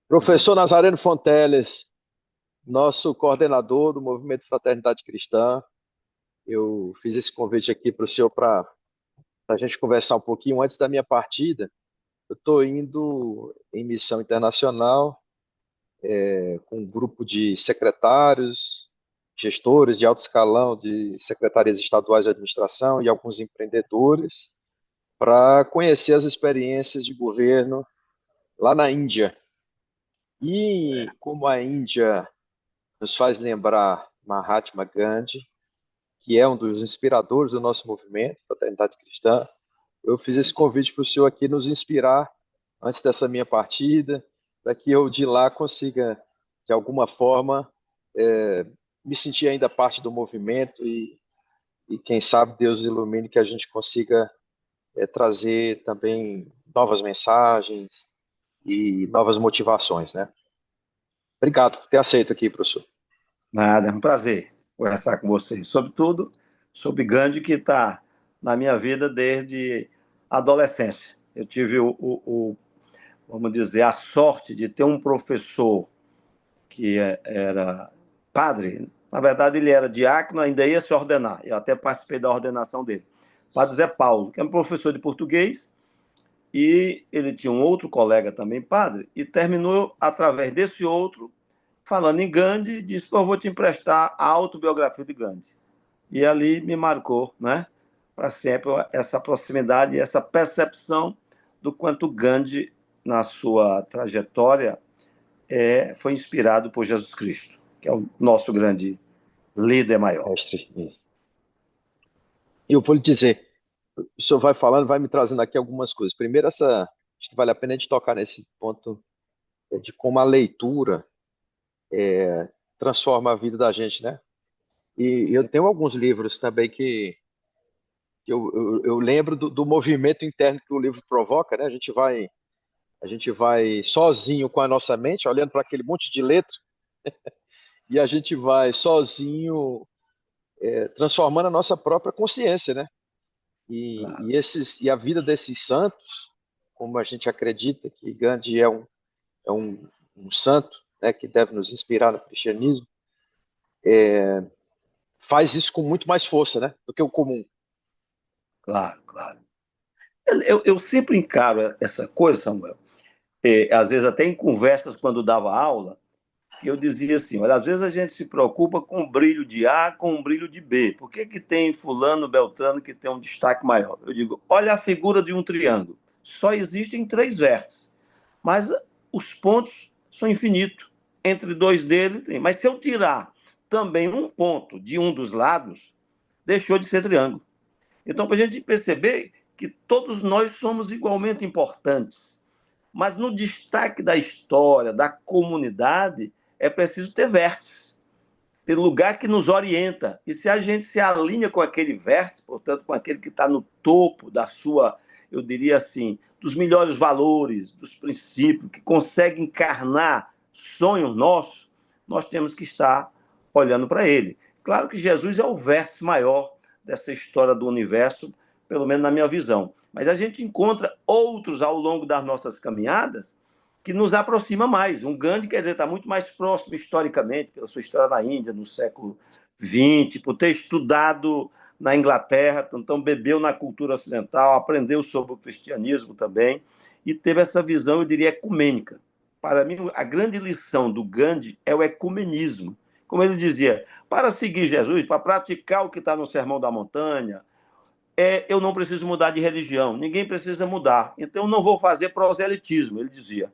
Professor Nazareno Fonteles, nosso coordenador do Movimento Fraternidade Cristã, eu fiz esse convite aqui para o senhor para a gente conversar um pouquinho antes da minha partida. Eu estou indo em missão internacional com um grupo de secretários, gestores de alto escalão de secretarias estaduais de administração e alguns empreendedores para conhecer as experiências de governo lá na Índia. E como a Índia nos faz lembrar Mahatma Gandhi, que é um dos inspiradores do nosso movimento, Fraternidade Cristã. Eu fiz esse convite para o senhor aqui nos inspirar antes dessa minha partida, para que eu de lá consiga, de alguma forma, me sentir ainda parte do movimento e quem sabe Deus ilumine que a gente consiga trazer também novas mensagens e novas motivações, né? Obrigado por ter aceito aqui, professor. Nada, é um prazer conversar com vocês. Sobretudo sobre Gandhi, que está na minha vida desde a adolescência. Eu tive vamos dizer, a sorte de ter um professor que era padre. Na verdade, ele era diácono, ainda ia se ordenar. Eu até participei da ordenação dele. Padre Zé Paulo, que é um professor de português, e ele tinha um outro colega também, padre, e terminou, através desse outro, falando em Gandhi, disse: "Pô, eu vou te emprestar a autobiografia de Gandhi." E ali me marcou, né? Para sempre essa proximidade e essa percepção do quanto Gandhi, na sua trajetória, foi inspirado por Jesus Cristo, que é o nosso grande líder maior. Mestre. E eu vou lhe dizer, o senhor vai falando, vai me trazendo aqui algumas coisas. Primeiro, acho que vale a pena a gente tocar nesse ponto de como a leitura transforma a vida da gente, né? E eu tenho alguns livros também que eu lembro do movimento interno que o livro provoca, né? A gente vai sozinho com a nossa mente, olhando para aquele monte de letra, e a gente vai sozinho transformando a nossa própria consciência, né? Claro. E a vida desses santos, como a gente acredita que Gandhi é um santo, né, que deve nos inspirar no cristianismo, faz isso com muito mais força, né, do que o comum. Claro, claro. Eu sempre encaro essa coisa, Samuel, às vezes até em conversas quando dava aula, que eu dizia assim: olha, às vezes a gente se preocupa com o brilho de A com o brilho de B. Por que que tem fulano, beltrano que tem um destaque maior? Eu digo: olha a figura de um triângulo. Só existem três vértices, mas os pontos são infinitos. Entre dois deles, tem. Mas se eu tirar também um ponto de um dos lados, deixou de ser triângulo. Então, para a gente perceber que todos nós somos igualmente importantes, mas no destaque da história, da comunidade, é preciso ter vértices, ter lugar que nos orienta. E se a gente se alinha com aquele vértice, portanto, com aquele que está no topo da sua, eu diria assim, dos melhores valores, dos princípios, que consegue encarnar sonhos nossos, nós temos que estar olhando para ele. Claro que Jesus é o vértice maior dessa história do universo, pelo menos na minha visão. Mas a gente encontra outros ao longo das nossas caminhadas que nos aproxima mais. Um Gandhi, quer dizer, está muito mais próximo historicamente, pela sua história na Índia, no século XX, por ter estudado na Inglaterra, então bebeu na cultura ocidental, aprendeu sobre o cristianismo também, e teve essa visão, eu diria, ecumênica. Para mim, a grande lição do Gandhi é o ecumenismo. Como ele dizia: para seguir Jesus, para praticar o que está no Sermão da Montanha, eu não preciso mudar de religião, ninguém precisa mudar. Então, eu não vou fazer proselitismo, ele dizia.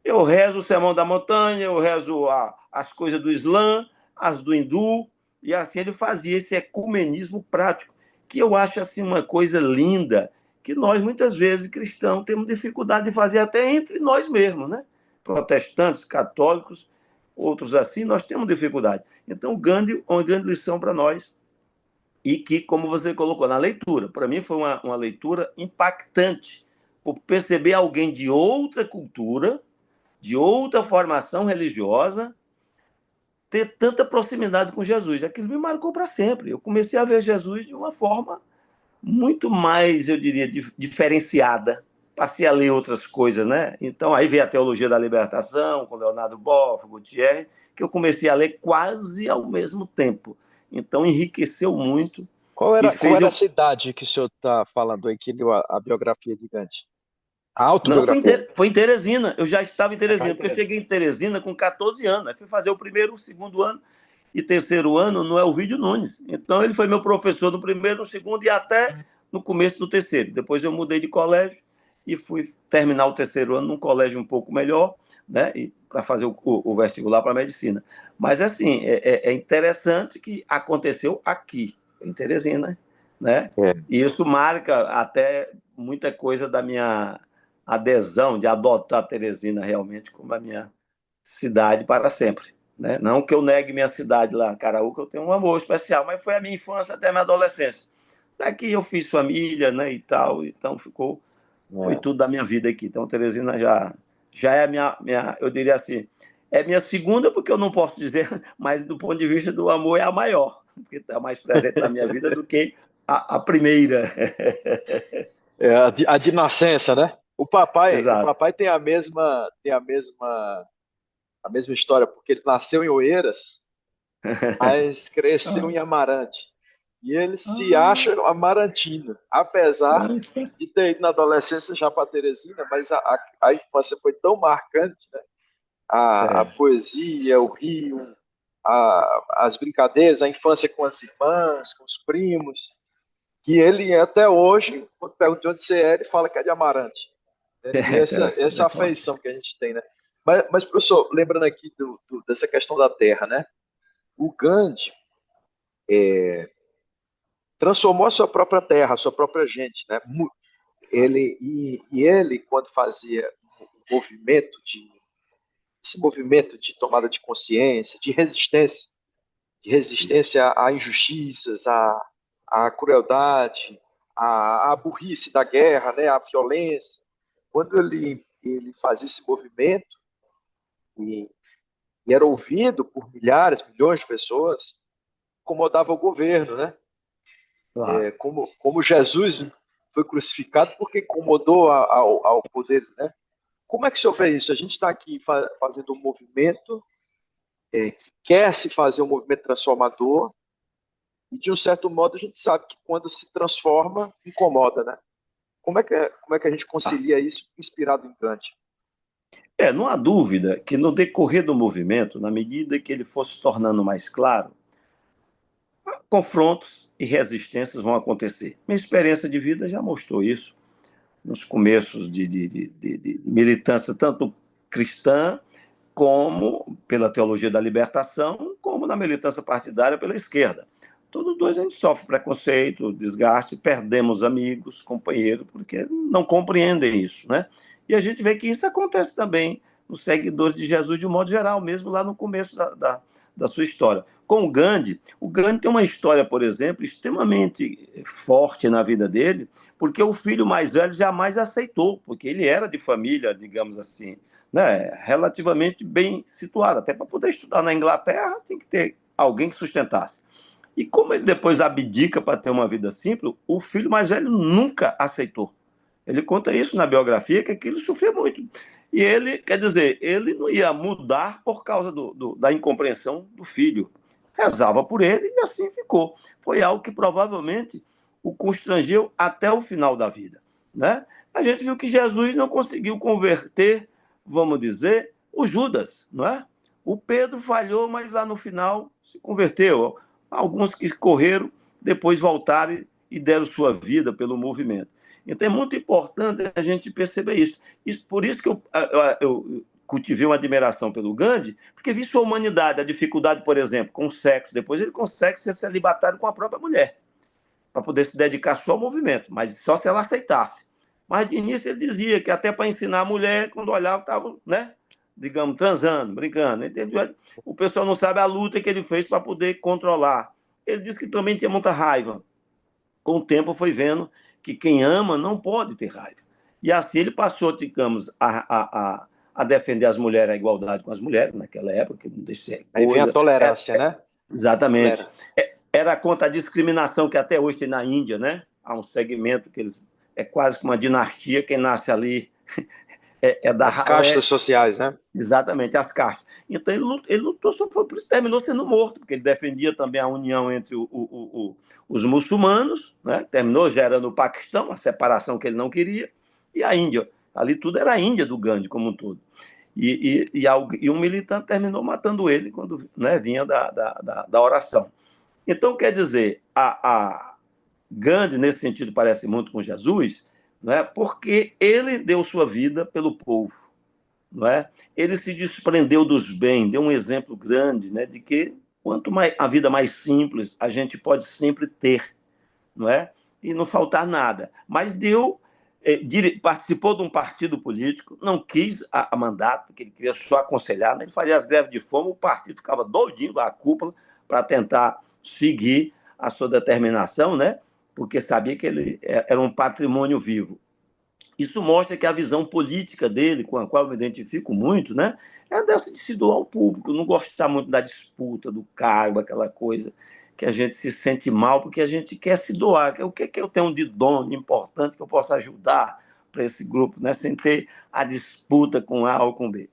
Eu rezo o Sermão da Montanha, eu rezo as coisas do Islã, as do hindu, e assim ele fazia esse ecumenismo prático, que eu acho assim uma coisa linda, que nós, muitas vezes, cristãos, temos dificuldade de fazer até entre nós mesmos, né? Protestantes, católicos, outros assim, nós temos dificuldade. Então, o Gandhi é uma grande lição para nós, e que, como você colocou na leitura, para mim foi uma leitura impactante, por perceber alguém de outra cultura, de outra formação religiosa, ter tanta proximidade com Jesus. Aquilo me marcou para sempre. Eu comecei a ver Jesus de uma forma muito mais, eu diria, diferenciada. passei a ler outras coisas, né? Então, aí veio a Teologia da Libertação, com Leonardo Boff, Gutierrez, que eu comecei a ler quase ao mesmo tempo. Então, enriqueceu muito e Qual fez era a eu... cidade que o senhor está falando aí que leu a biografia de Gandhi? A Não, autobiografia. foi em Teresina. Eu já estava em Ah, Teresina, porque eu interessante. cheguei em Teresina com 14 anos. Aí fui fazer o primeiro, o segundo ano e terceiro ano no Elvídio Nunes. Então, ele foi meu professor no primeiro, no segundo e até no começo do terceiro. Depois eu mudei de colégio e fui terminar o terceiro ano num colégio um pouco melhor, né? Para fazer o vestibular para medicina. Mas, assim, é interessante que aconteceu aqui, em Teresina, né? É, E isso marca até muita coisa da minha adesão de adotar Teresina realmente como a minha cidade para sempre. Né? Não que eu negue minha cidade lá, Caraúba, eu tenho um amor especial, mas foi a minha infância até a minha adolescência. Daqui eu fiz família, né, e tal, então foi é. tudo da minha vida aqui. Então Teresina já é a minha, eu diria assim, é minha segunda, porque eu não posso dizer, mas do ponto de vista do amor é a maior, porque está mais presente na minha vida do que a primeira. É a de nascença, né? O Exato. papai a mesma história, porque ele nasceu em Oeiras, mas cresceu em Amarante. E ele se acha amarantino, apesar de ter ido na adolescência já para Teresina, mas a infância foi tão marcante, né? A É. poesia, o rio, as brincadeiras, a infância com as irmãs, com os primos, que ele até hoje, quando pergunta de onde você é, ele fala que é de Amarante. Né? E É essa interessante. afeição que a gente tem, né? Mas professor, lembrando aqui dessa questão da terra, né? O Gandhi transformou a sua própria terra, a sua própria gente, né? Ele, quando fazia o movimento esse movimento de tomada de consciência, de Isso. resistência a injustiças, a crueldade, a burrice da guerra, né, a violência. Quando ele fazia esse movimento e, e era ouvido por milhares, milhões de pessoas, incomodava o governo, né? Claro. Como Jesus foi crucificado porque incomodou ao poder, né? Como é que o senhor vê isso? A gente está aqui fazendo um movimento que quer se fazer um movimento transformador, e de um certo modo a gente sabe que quando se transforma, incomoda, né? Como é que a gente Ah, concilia isso inspirado em Kant? não há dúvida que no decorrer do movimento, na medida que ele fosse se tornando mais claro, confrontos e resistências vão acontecer. Minha experiência de vida já mostrou isso nos começos de militância, tanto cristã, como pela teologia da libertação, como na militância partidária pela esquerda. Todos dois a gente sofre preconceito, desgaste, perdemos amigos, companheiros, porque não compreendem isso, né? E a gente vê que isso acontece também nos seguidores de Jesus de um modo geral, mesmo lá no começo da sua história. Com o Gandhi tem uma história, por exemplo, extremamente forte na vida dele, porque o filho mais velho jamais aceitou, porque ele era de família, digamos assim, né, relativamente bem situado. Até para poder estudar na Inglaterra, tem que ter alguém que sustentasse. E como ele depois abdica para ter uma vida simples, o filho mais velho nunca aceitou. Ele conta isso na biografia, que aquilo sofria muito. E ele, quer dizer, ele não ia mudar por causa da incompreensão do filho. Rezava por ele e assim ficou. Foi algo que provavelmente o constrangeu até o final da vida. Né? A gente viu que Jesus não conseguiu converter, vamos dizer, o Judas, não é? O Pedro falhou, mas lá no final se converteu. Alguns que correram, depois voltaram e deram sua vida pelo movimento. Então é muito importante a gente perceber isso. Por isso que eu cultivei uma admiração pelo Gandhi, porque vi sua humanidade, a dificuldade, por exemplo, com o sexo. Depois ele consegue ser celibatário com a própria mulher, para poder se dedicar só ao movimento, mas só se ela aceitasse. Mas de início ele dizia que até para ensinar a mulher, quando olhava, estava, né, digamos, transando, brincando. Entendeu? O pessoal não sabe a luta que ele fez para poder controlar. Ele disse que também tinha muita raiva. Com o tempo foi vendo que quem ama não pode ter raiva. E assim ele passou, digamos, a defender as mulheres, a igualdade com as mulheres, naquela época, que não deixa ser Aí vem a coisa. tolerância, né? Exatamente. Tolerância. Era contra a discriminação que até hoje tem na Índia, né? Há um segmento que eles é quase que uma dinastia, quem nasce ali é da As ralé. castas sociais, né? Exatamente, as castas. Então ele lutou, só foi, por isso terminou sendo morto, porque ele defendia também a união entre os muçulmanos, né? Terminou gerando o Paquistão, a separação que ele não queria, e a Índia. Ali tudo era a Índia do Gandhi como um todo. E um militante terminou matando ele quando, né, vinha da oração. Então, quer dizer, a Gandhi, nesse sentido, parece muito com Jesus, né, porque ele deu sua vida pelo povo. Não é? Ele se desprendeu dos bens, deu um exemplo grande, né, de que quanto mais a vida mais simples, a gente pode sempre ter, não é? E não faltar nada. Mas participou de um partido político, não quis a mandato, porque ele queria só aconselhar, né? Ele fazia as greves de fome, o partido ficava doidinho lá, a cúpula, para tentar seguir a sua determinação, né? Porque sabia que ele era um patrimônio vivo. Isso mostra que a visão política dele, com a qual eu me identifico muito, né, é dessa de se doar ao público, não gostar muito da disputa, do cargo, aquela coisa que a gente se sente mal porque a gente quer se doar. O que é que eu tenho de dom, de importante, que eu possa ajudar para esse grupo, né, sem ter a disputa com A ou com B.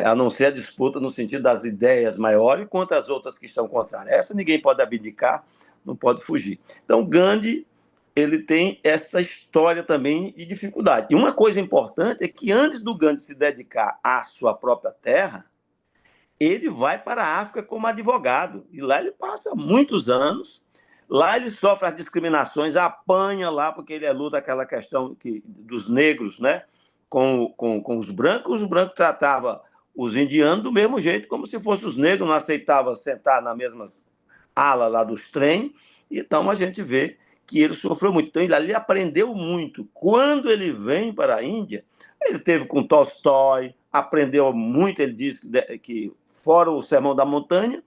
A não ser a disputa no sentido das ideias maiores contra as outras que estão contrárias. Essa ninguém pode abdicar, não pode fugir. Então, Gandhi ele tem essa história também de dificuldade. E uma coisa importante é que antes do Gandhi se dedicar à sua própria terra, ele vai para a África como advogado. E lá ele passa muitos anos. Lá ele sofre as discriminações, apanha lá, porque ele luta aquela questão dos negros, né? Com os brancos tratavam os indianos do mesmo jeito, como se fossem os negros, não aceitavam sentar na mesma ala lá dos trem. Então a gente vê que ele sofreu muito. Então ele aprendeu muito. Quando ele vem para a Índia, ele teve com Tolstói, aprendeu muito. Ele disse que fora o Sermão da Montanha,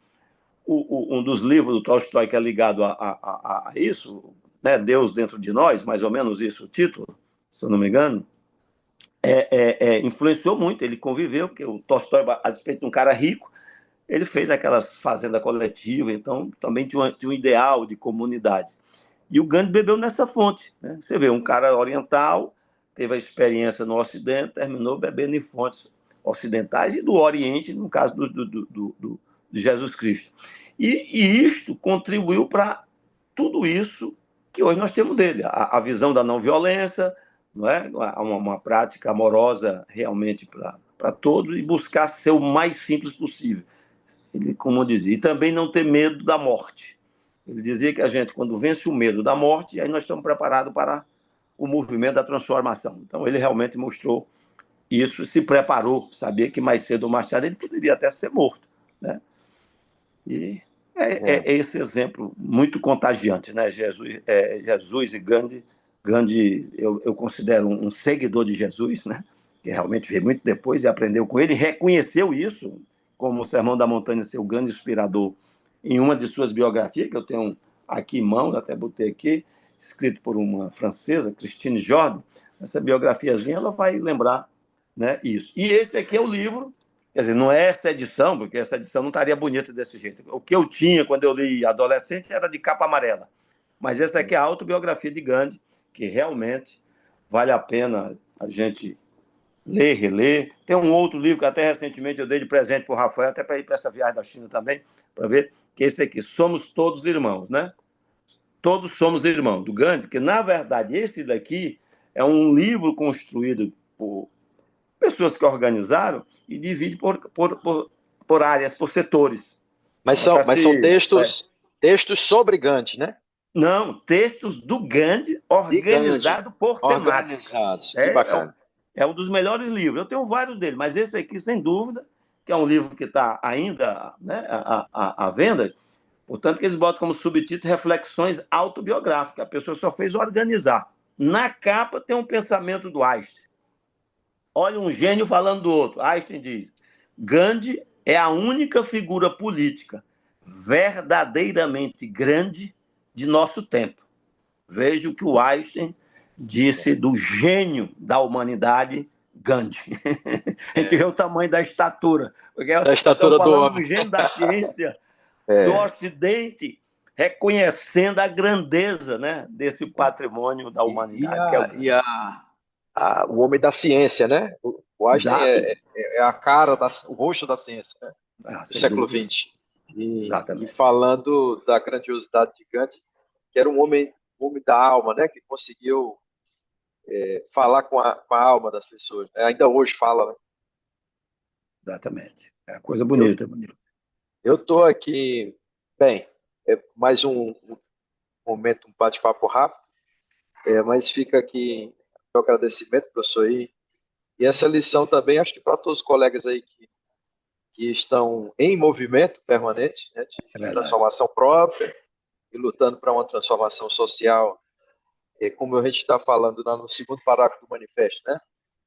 um dos livros do Tolstói que é ligado a isso, né, Deus dentro de nós, mais ou menos isso o título, se eu não me engano, influenciou muito. Ele conviveu, porque o Tolstói, a despeito de um cara rico, ele fez aquelas fazendas coletivas, então também tinha um ideal de comunidade. E o Gandhi bebeu nessa fonte. Né? Você vê, um cara oriental, teve a experiência no Ocidente, terminou bebendo em fontes ocidentais e do Oriente, no caso de Jesus Cristo. E isto contribuiu para tudo isso que hoje nós temos dele. A visão da não violência, não é? Uma prática amorosa realmente para todos e buscar ser o mais simples possível. Ele, como dizia, e também não ter medo da morte. Ele dizia que a gente, quando vence o medo da morte, aí nós estamos preparados para o movimento da transformação. Então, ele realmente mostrou isso, se preparou, sabia que mais cedo ou mais tarde ele poderia até ser morto. Né? E é esse exemplo muito contagiante, né? Jesus e Gandhi. Gandhi, eu considero um seguidor de Jesus, né? Que realmente veio muito depois e aprendeu com ele, reconheceu isso, como o Sermão da Montanha, seu grande inspirador, em uma de suas biografias, que eu tenho aqui em mão, até botei aqui, escrito por uma francesa, Christine Jordan. Essa biografiazinha ela vai lembrar, né, isso. E esse aqui é o livro. Quer dizer, não é essa edição, porque essa edição não estaria bonita desse jeito. O que eu tinha quando eu li adolescente era de capa amarela. Mas essa aqui é a autobiografia de Gandhi, que realmente vale a pena a gente ler, reler. Tem um outro livro que até recentemente eu dei de presente para o Rafael, até para ir para essa viagem da China também, para ver, que é esse aqui, Somos Todos Irmãos, né? Todos Somos Irmãos, do Gandhi, que na verdade esse daqui é um livro construído por pessoas que organizaram e divide por áreas, por setores. Mas são textos sobre Gandhi, né? Não, textos do Gandhi De Gandhi, organizado por temática. organizados. Que É, bacana. é um dos melhores livros. Eu tenho vários dele, mas esse aqui, sem dúvida, que é um livro que está ainda, né, à venda, portanto, que eles botam como subtítulo Reflexões Autobiográficas. A pessoa só fez organizar. Na capa tem um pensamento do Einstein. Olha um gênio falando do outro. Einstein diz: Gandhi é a única figura política verdadeiramente grande de nosso tempo. Veja o que o Einstein disse do gênio da humanidade, Gandhi. A gente vê o tamanho da estatura. Porque Da nós estamos estatura do falando do homem. gênio da ciência do É, Ocidente, reconhecendo a grandeza, né, desse patrimônio da E, e humanidade, que é o a, e grande. a, o homem da ciência, né? O Einstein Exato. é a cara, o rosto da ciência, né? Ah, Do sem século dúvida. XX. E Exatamente. falando da grandiosidade de Gandhi, que era um homem da alma, né? Que conseguiu falar com a alma das pessoas. Ainda hoje fala, né? Exatamente. É uma coisa Eu bonita, bonita. eu estou aqui, bem, mais um momento, um bate-papo rápido, mas fica aqui o agradecimento, professor, e essa lição também, acho que para todos os colegas aí que estão em movimento permanente, né, É de verdade. transformação própria e lutando para uma transformação social, como a gente está falando lá no segundo parágrafo do manifesto, né?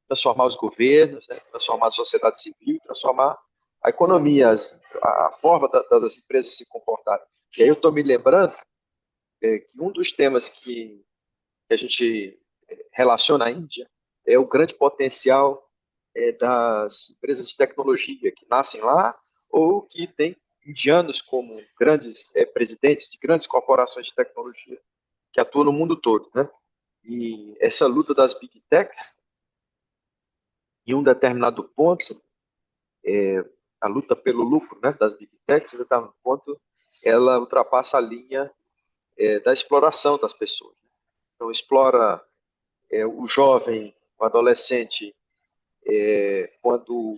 Transformar os governos, né? Transformar a sociedade civil, transformar a economia, a forma das empresas se comportarem. E aí eu estou me lembrando que um dos temas que a gente relaciona à Índia é o grande potencial das empresas de tecnologia que nascem lá ou que têm indianos como grandes presidentes de grandes corporações de tecnologia que atuam no mundo todo, né? E essa luta das big techs, em um determinado ponto, a luta pelo lucro, né, das big techs, em um determinado ponto, ela ultrapassa a linha da exploração das pessoas. Então, explora o jovem, o adolescente, quando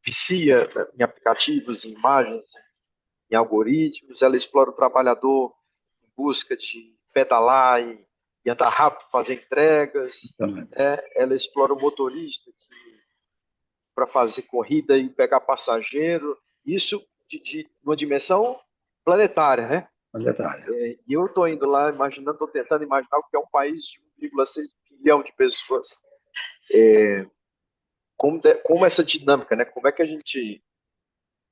vicia, né, em aplicativos, em imagens, em algoritmos, ela explora o trabalhador em busca de pedalar e andar rápido, fazer entregas, Exatamente. né? Ela explora o motorista para fazer corrida e pegar passageiro, isso de uma dimensão planetária, né? Um detalhe. E eu estou indo lá imaginando, estou tentando imaginar o que é um país de 1,6 bilhão de pessoas, como essa dinâmica, né? Como é que a gente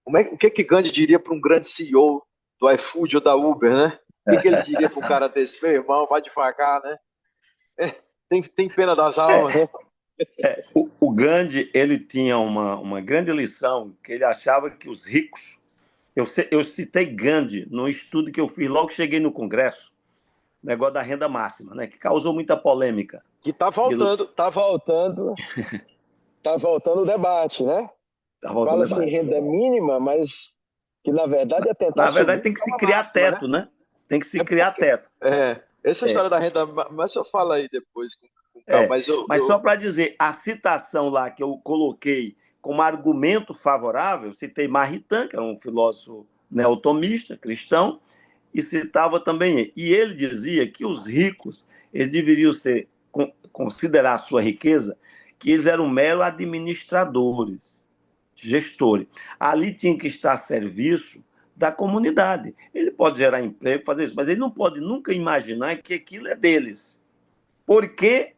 o que que Gandhi diria para um grande CEO do iFood ou da Uber, né? O que que ele diria para um cara desse? Meu irmão, vai devagar, né? Tem pena das almas, né? O Gandhi, ele tinha uma grande lição, que ele achava que os ricos... Eu citei Gandhi no estudo que eu fiz logo que cheguei no Congresso, negócio da renda máxima, né, que causou muita polêmica. Que E tá voltando o debate, né? está voltando Fala o assim debate. renda mínima, mas que na verdade é tentar Na verdade, subir tem que para se uma criar máxima, né? teto, né? Tem que se É criar porque teto. essa história É, da renda, mas eu falo aí depois com calma, é. mas Mas só para dizer, a citação lá que eu coloquei como argumento favorável, citei Maritain, que era um filósofo neotomista, cristão, e citava também ele. E ele dizia que os ricos, eles deveriam considerar a sua riqueza, que eles eram meros administradores, gestores. Ali tinha que estar a serviço da comunidade. Ele pode gerar emprego, fazer isso, mas ele não pode nunca imaginar que aquilo é deles. Porque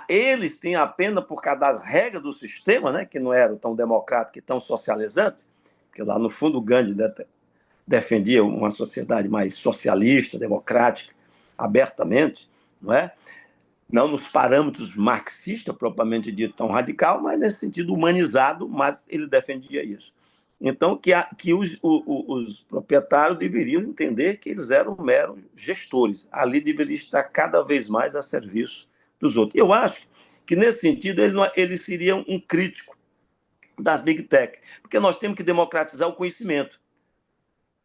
eles têm apenas, por causa das regras do sistema, né, que não eram tão democráticos e tão socializantes, porque lá no fundo o Gandhi defendia uma sociedade mais socialista, democrática, abertamente, não é? Não nos parâmetros marxistas, propriamente dito, tão radical, mas nesse sentido humanizado, mas ele defendia isso. Então, que os proprietários deveriam entender que eles eram meros gestores. Ali deveria estar cada vez mais a serviço dos outros. Eu acho que, nesse sentido, ele seria um crítico das Big Tech, porque nós temos que democratizar o conhecimento.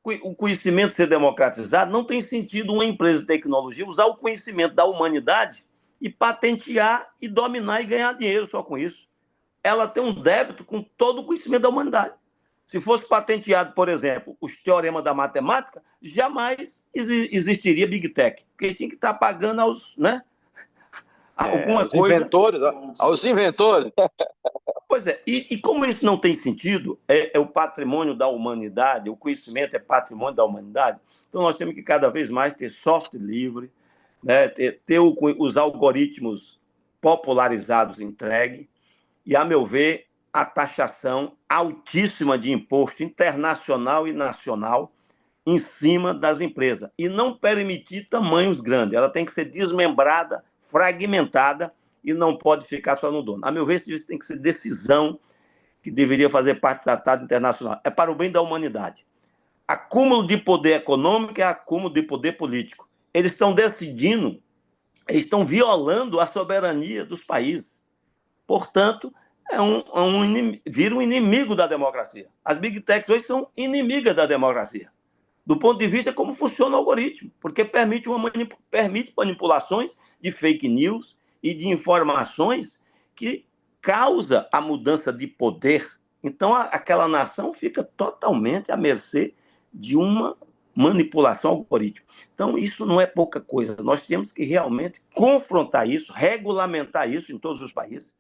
O conhecimento ser democratizado, não tem sentido uma empresa de tecnologia usar o conhecimento da humanidade e patentear e dominar e ganhar dinheiro só com isso. Ela tem um débito com todo o conhecimento da humanidade. Se fosse patenteado, por exemplo, os teoremas da matemática, jamais existiria Big Tech, porque tinha que estar pagando aos, né, alguma os coisa. inventores, aos inventores. Pois é, e como isso não tem sentido, é o patrimônio da humanidade, o conhecimento é patrimônio da humanidade, então nós temos que cada vez mais ter software livre, né, ter os algoritmos popularizados entregue, e, a meu ver, a taxação altíssima de imposto internacional e nacional em cima das empresas, e não permitir tamanhos grandes, ela tem que ser desmembrada, fragmentada, e não pode ficar só no dono. A meu ver, isso tem que ser decisão que deveria fazer parte do tratado internacional. É para o bem da humanidade. acúmulo de poder econômico é acúmulo de poder político. Eles estão decidindo, eles estão violando a soberania dos países. Portanto, vira um inimigo da democracia. As big techs hoje são inimigas da democracia, do ponto de vista de como funciona o algoritmo, porque permite manipulações de fake news e de informações que causa a mudança de poder. Então, aquela nação fica totalmente à mercê de uma manipulação algorítmica. Então, isso não é pouca coisa. Nós temos que realmente confrontar isso, regulamentar isso em todos os países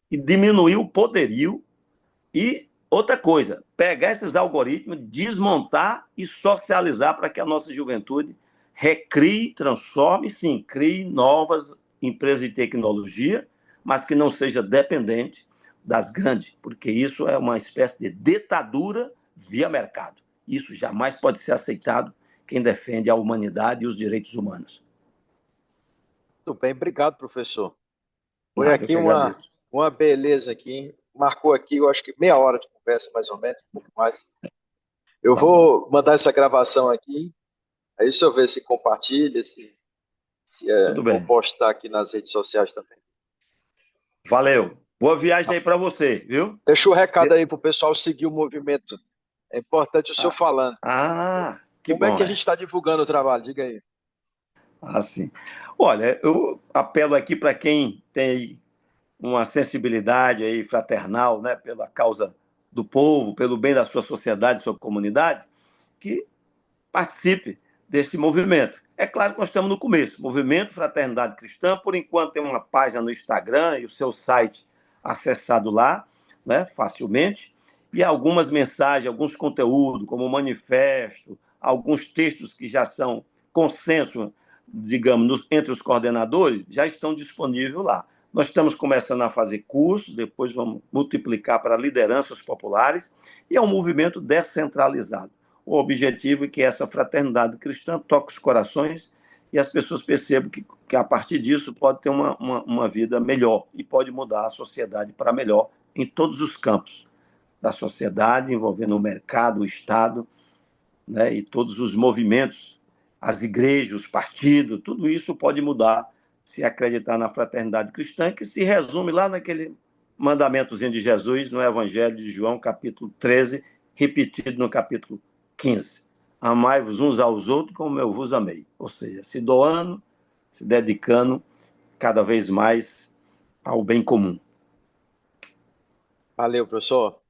e diminuir o poderio. E outra coisa, pegar esses algoritmos, desmontar e socializar para que a nossa juventude recrie, transforme, sim, crie novas empresas de tecnologia, mas que não seja dependente das grandes, porque isso é uma espécie de ditadura via mercado. Isso jamais pode ser aceitado quem defende a humanidade e os direitos humanos. Tudo bem, obrigado, professor. Foi Nada, eu aqui que agradeço. uma beleza aqui. Marcou aqui, eu acho que meia hora de conversa, mais ou menos, um pouco mais. Eu Tá bom. vou mandar essa gravação aqui, aí se eu ver se compartilha, Tudo vou bem. postar aqui nas redes sociais também. Valeu. Boa viagem aí para você, viu? Deixa o recado aí para o pessoal seguir o movimento. É importante o senhor Ah, falando. que Como é que bom, a gente é. está divulgando o trabalho? Diga aí. Assim. Olha, eu apelo aqui para quem tem uma sensibilidade aí fraternal, né, pela causa do povo, pelo bem da sua sociedade, sua comunidade, que participe deste movimento. É claro que nós estamos no começo. Movimento Fraternidade Cristã, por enquanto, tem uma página no Instagram e o seu site acessado lá, né, facilmente, e algumas mensagens, alguns conteúdos, como o manifesto, alguns textos que já são consenso, digamos, entre os coordenadores, já estão disponíveis lá. Nós estamos começando a fazer cursos, depois vamos multiplicar para lideranças populares, e é um movimento descentralizado. O objetivo é que essa fraternidade cristã toque os corações e as pessoas percebam que a partir disso pode ter uma vida melhor e pode mudar a sociedade para melhor em todos os campos da sociedade, envolvendo o mercado, o Estado, né, e todos os movimentos, as igrejas, os partidos, tudo isso pode mudar se acreditar na fraternidade cristã, que se resume lá naquele mandamentozinho de Jesus, no Evangelho de João, capítulo 13, repetido no capítulo 15. Amai-vos uns aos outros como eu vos amei. Ou seja, se doando, se dedicando cada vez mais ao bem comum. Valeu, professor.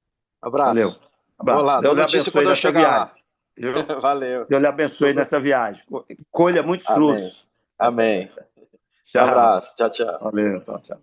Valeu. Abraço. Vou Abraço. lá, dou Deus lhe notícia abençoe quando eu nessa chegar lá. viagem. Viu? Valeu. Deus lhe abençoe nessa viagem. Colha muitos Amém. frutos. Amém. Um Tchau. abraço. Tchau, tchau. Valeu. Tchau, tchau.